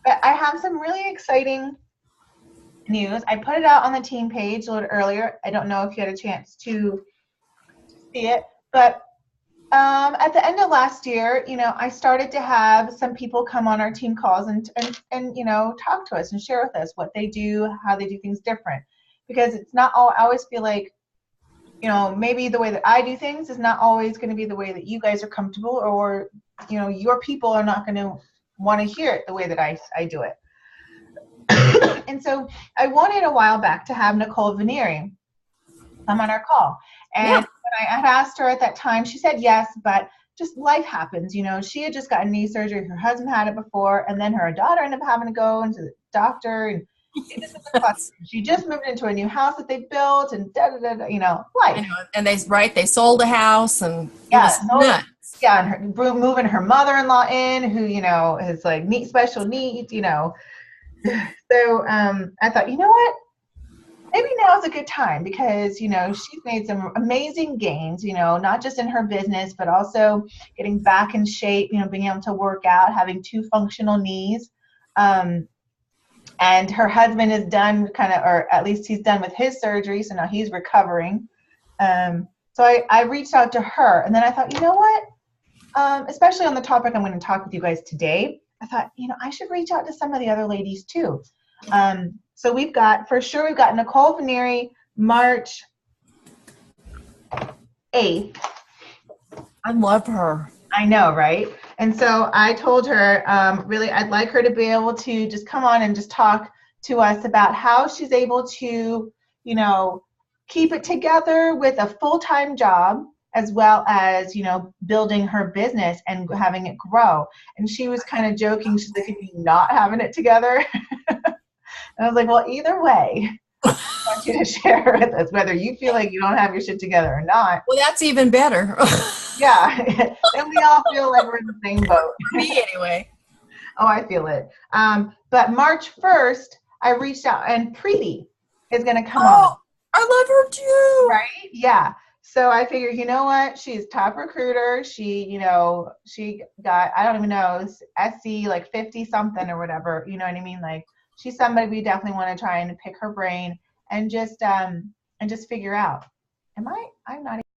But I have some really exciting news. I put it out on the team page a little earlier. I don't know if you had a chance to see it, but at the end of last year, I started to have some people come on our team calls and talk to us and share with us what they do, how they do things different. Because it's not all, I always feel like, maybe the way that I do things is not always going to be the way that you guys are comfortable, or, your people are not going to want to hear it the way that I do it. And so I wanted a while back to have Nicole Venieri come on our call. And when I had asked her at that time, she said yes, but just life happens. She had just gotten knee surgery. Her husband had it before, and then her daughter ended up having to go into the doctor, and she just moved into a new house that they built, and life. And they sold a house, and nuts. Yeah, and moving her mother-in-law in, who is like special needs. So I thought, you know what? Maybe now is a good time, because, she's made some amazing gains, not just in her business, but also getting back in shape, being able to work out, having 2 functional knees. And her husband is done or at least he's done with his surgery. So now he's recovering. So I reached out to her, and then I thought, you know what? Especially on the topic I'm going to talk with you guys today, I thought, I should reach out to some of the other ladies too. So we've got Nicole Venieri, March 8th. I love her. I know, right? And so I told her, really, I'd like her to be able to just come on and just talk to us about how she's able to, keep it together with a full-time job, as well as, building her business and having it grow. And she was kind of joking. She's like, "If you're not having it together." And I was like, well, either way, I want you to share with us whether you feel like you don't have your shit together or not. Well, that's even better. Yeah. And we all feel like we're in the same boat. Me, anyway. Oh, I feel it. But March 1st, I reached out, and Preeti is going to come on. I love her too. Right? Yeah. So I figured, you know what? She's top recruiter. She, she got, I don't even know, SC like 50 something or whatever. You know what I mean? Like, she's somebody we definitely want to try and pick her brain and just figure out. I'm not